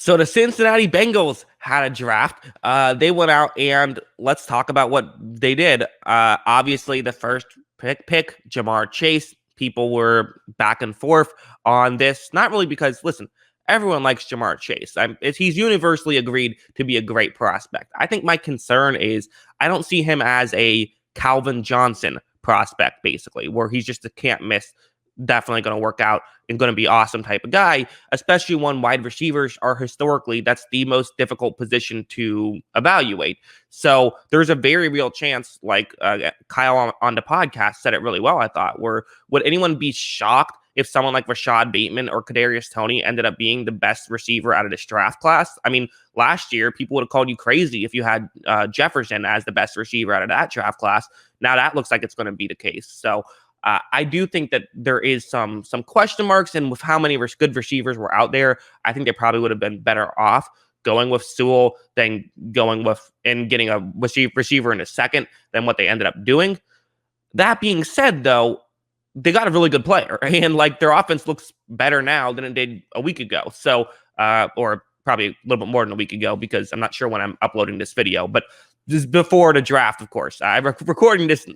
So the Cincinnati Bengals had a draft. They went out and let's talk about what they did. Obviously, the first pick, Jamar Chase. People were back and forth on this. Not really because, listen, everyone likes Jamar Chase. He's universally agreed to be a great prospect. I think my concern is I don't see him as a Calvin Johnson prospect, basically, where he's just a can't miss, definitely going to work out and going to be awesome type of guy, especially when wide receivers are historically, that's the most difficult position to evaluate. So there's a very real chance, like Kyle on the podcast said it really well, I thought, where would anyone be shocked if someone like Rashad Bateman or Kadarius Toney ended up being the best receiver out of this draft class? I mean, last year, people would have called you crazy if you had Jefferson as the best receiver out of that draft class. Now that looks like it's going to be the case. So I do think that there is some question marks, and with how many good receivers were out there, I think they probably would have been better off going with Sewell than going with and getting a receiver in a second than what they ended up doing. That being said, though, they got a really good player, and like their offense looks better now than it did a week ago. So, or probably a little bit more than a week ago, because I'm not sure when I'm uploading this video, but just before the draft, of course. I'm recording this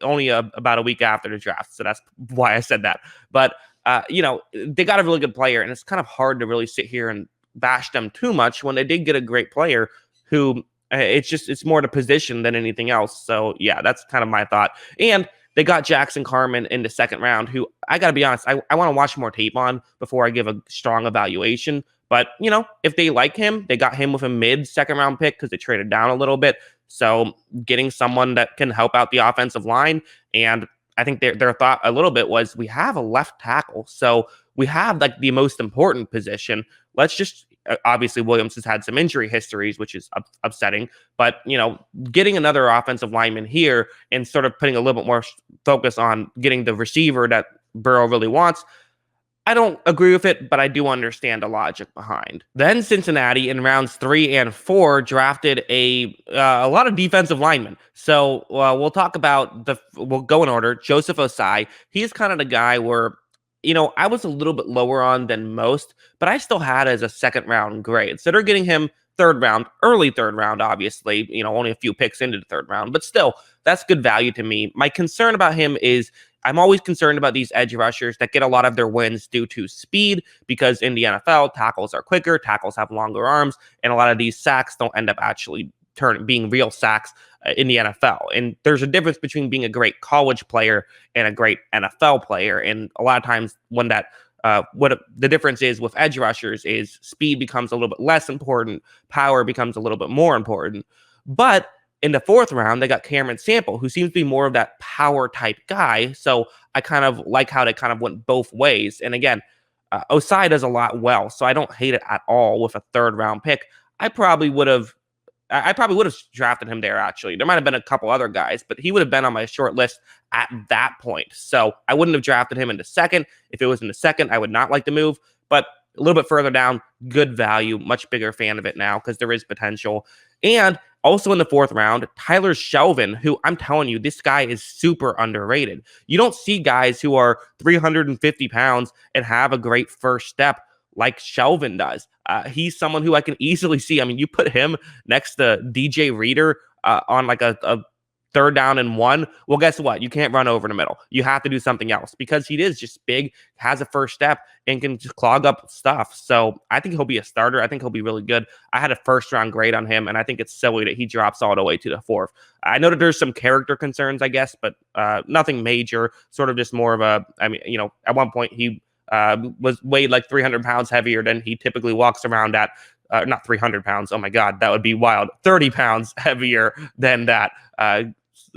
only about a week after the draft, so that's why I said that. But, they got a really good player, and it's kind of hard to really sit here and bash them too much when they did get a great player who it's more the position than anything else. So, yeah, that's kind of my thought. And they got Jackson Carman in the second round, who I got to be honest, I want to watch more tape on before I give a strong evaluation. But, if they like him, they got him with a mid-second round pick because they traded down a little bit. So getting someone that can help out the offensive line. And I think their thought a little bit was, we have a left tackle. So we have like the most important position. Let's just, obviously Williams has had some injury histories, which is upsetting. But, getting another offensive lineman here and sort of putting a little bit more focus on getting the receiver that Burrow really wants, I don't agree with it, but I do understand the logic behind. Then Cincinnati in rounds 3 and 4 drafted a lot of defensive linemen. So we'll talk about we'll go in order. Joseph Osai, he's kind of the guy where, I was a little bit lower on than most, but I still had as a second round grade. So they're getting him third round, early third round, obviously, only a few picks into the third round, but still, that's good value to me. My concern about him is I'm always concerned about these edge rushers that get a lot of their wins due to speed, because in the NFL, tackles are quicker, tackles have longer arms, and a lot of these sacks don't end up actually being real sacks in the NFL. And there's a difference between being a great college player and a great NFL player. And a lot of times when that what the difference is with edge rushers is speed becomes a little bit less important, power becomes a little bit more important. But in the fourth round, they got Cameron Sample, who seems to be more of that power type guy. So I kind of like how they kind of went both ways. And again, Osai does a lot well, so I don't hate it at all with a third round pick. I probably would have drafted him there, actually. There might have been a couple other guys, but he would have been on my short list at that point. So I wouldn't have drafted him in the second. If it was in the second, I would not like the move. But a little bit further down, good value, much bigger fan of it now because there is potential. And also in the fourth round, Tyler Shelvin, who I'm telling you, this guy is super underrated. You don't see guys who are 350 pounds and have a great first step like Shelvin does. He's someone who I can easily see. I mean, you put him next to DJ Reader on like a third down and 1. Well, guess what? You can't run over the middle. You have to do something else because he is just big, has a first step, and can just clog up stuff. So I think he'll be a starter. I think he'll be really good. I had a first round grade on him, and I think it's silly that he drops all the way to the fourth. I know that there's some character concerns, I guess, but nothing major. Sort of just more of a, I mean, at one point he was weighed like 300 pounds heavier than he typically walks around at. Not 300 pounds. Oh my God, that would be wild. 30 pounds heavier than that.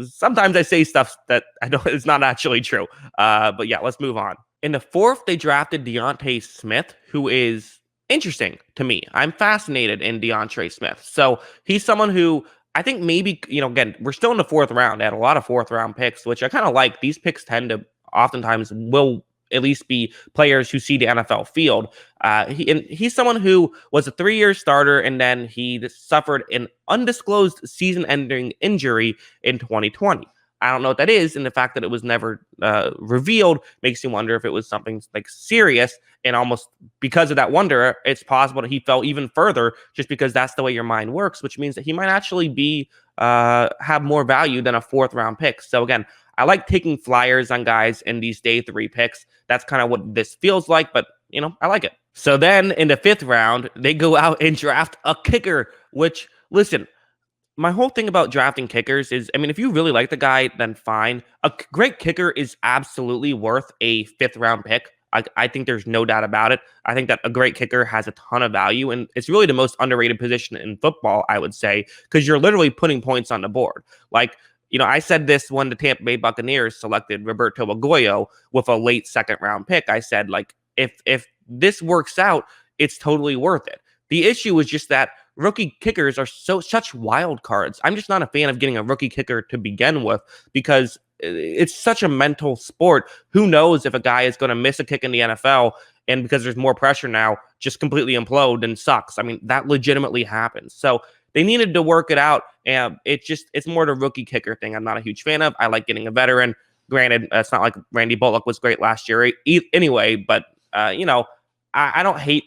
Sometimes I say stuff that I know is not actually true. But yeah, let's move on. In the fourth, they drafted Deontay Smith, who is interesting to me. I'm fascinated in Deontay Smith. So he's someone who I think maybe, again, we're still in the fourth round. They had a lot of fourth round picks, which I kind of like. These picks tend to oftentimes will at least be players who see the NFL field. He's someone who was a 3-year starter, and then he suffered an undisclosed season-ending injury in 2020. I don't know what that is, and the fact that it was never revealed makes me wonder if it was something like serious. And almost because of that wonder, it's possible that he fell even further, just because that's the way your mind works, which means that he might actually be have more value than a 4th-round pick. So again, I like taking flyers on guys in these day 3 picks. That's kind of what this feels like, but I like it. So then in the 5th round, they go out and draft a kicker, which, listen, my whole thing about drafting kickers is, I mean, if you really like the guy, then fine. A great kicker is absolutely worth a 5th-round pick. I think there's no doubt about it. I think that a great kicker has a ton of value, and it's really the most underrated position in football, I would say, because you're literally putting points on the board. Like, I said this when the Tampa Bay Buccaneers selected Roberto Aguayo with a late 2nd-round pick. I said, like, if this works out, it's totally worth it. The issue is just that rookie kickers are such wild cards. I'm just not a fan of getting a rookie kicker to begin with, because it's such a mental sport. Who knows if a guy is going to miss a kick in the NFL, and because there's more pressure now, just completely implode and sucks. I mean, that legitimately happens. So they needed to work it out, and it's more the rookie kicker thing I'm not a huge fan of. I like getting a veteran. Granted, it's not like Randy Bullock was great last year anyway, but I don't hate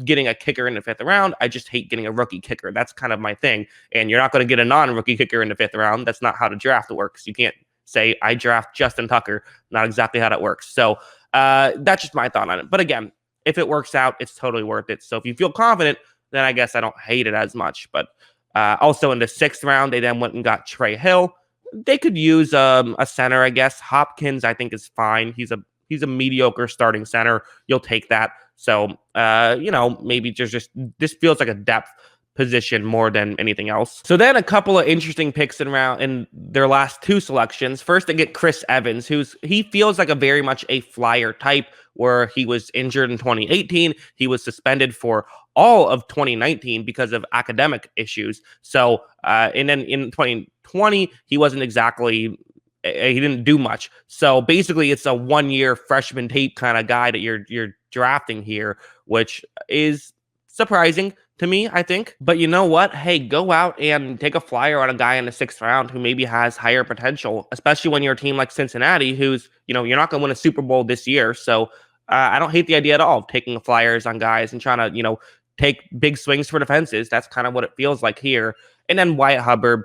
getting a kicker in the 5th round. I just hate getting a rookie kicker. That's kind of my thing. And you're not going to get a non-rookie kicker in the 5th round. That's not how the draft works. You can't say I draft Justin Tucker. Not exactly how that works. So that's just my thought on it. But again, if it works out, it's totally worth it. So if you feel confident, then I guess I don't hate it as much. But also in the 6th round, they then went and got Trey Hill. They could use a center, I guess. Hopkins, I think, is fine. He's a mediocre starting center. You'll take that. So, maybe this feels like a depth position more than anything else. So then a couple of interesting picks in their last 2 selections. First, they get Chris Evans, he feels like a very much a flyer type, where he was injured in 2018. He was suspended for all of 2019 because of academic issues. So, and then in 2020, he wasn't exactly he didn't do much. So basically, it's a 1-year freshman tape kind of guy that you're drafting here, which is surprising to me, I think. But you know what? Hey, go out and take a flyer on a guy in the 6th round who maybe has higher potential, especially when you're a team like Cincinnati, who's, you're not going to win a Super Bowl this year. So I don't hate the idea at all of taking flyers on guys and trying to, take big swings for the fences. That's kind of what it feels like here. And then Wyatt Hubbard,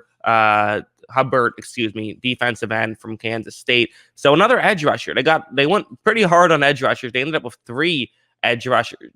defensive end from Kansas State. So another edge rusher. They went pretty hard on edge rushers. They ended up with 3 edge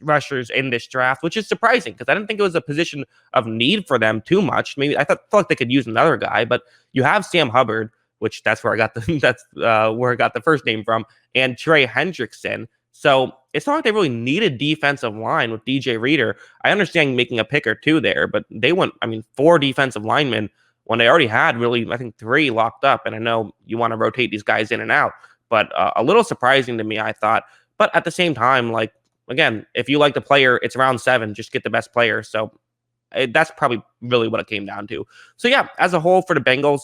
rushers in this draft, which is surprising because I didn't think it was a position of need for them too much. Maybe I felt like they could use another guy, but you have Sam Hubbard, which that's where I got the first name from, and Trey Hendrickson. So it's not like they really needed defensive line with DJ Reader. I understand making a pick or 2 there, but they went, 4 defensive linemen when they already had really, I think, 3 locked up. And I know you want to rotate these guys in and out, but a little surprising to me, I thought. But at the same time, like, again, if you like the player, it's round 7, just get the best player. So that's probably really what it came down to. So yeah, as a whole for the Bengals,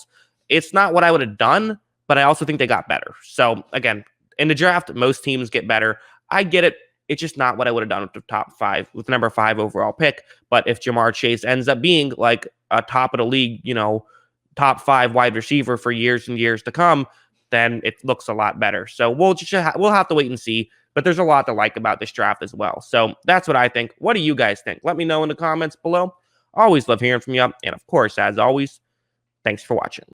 it's not what I would have done, but I also think they got better. So again, in the draft, most teams get better. I get it. It's just not what I would have done with the number 5 overall pick. But if Jamar Chase ends up being like a top of the league, top 5 wide receiver for years and years to come, then it looks a lot better. So we'll have to wait and see. But there's a lot to like about this draft as well. So that's what I think. What do you guys think? Let me know in the comments below. Always love hearing from you. And of course, as always, thanks for watching.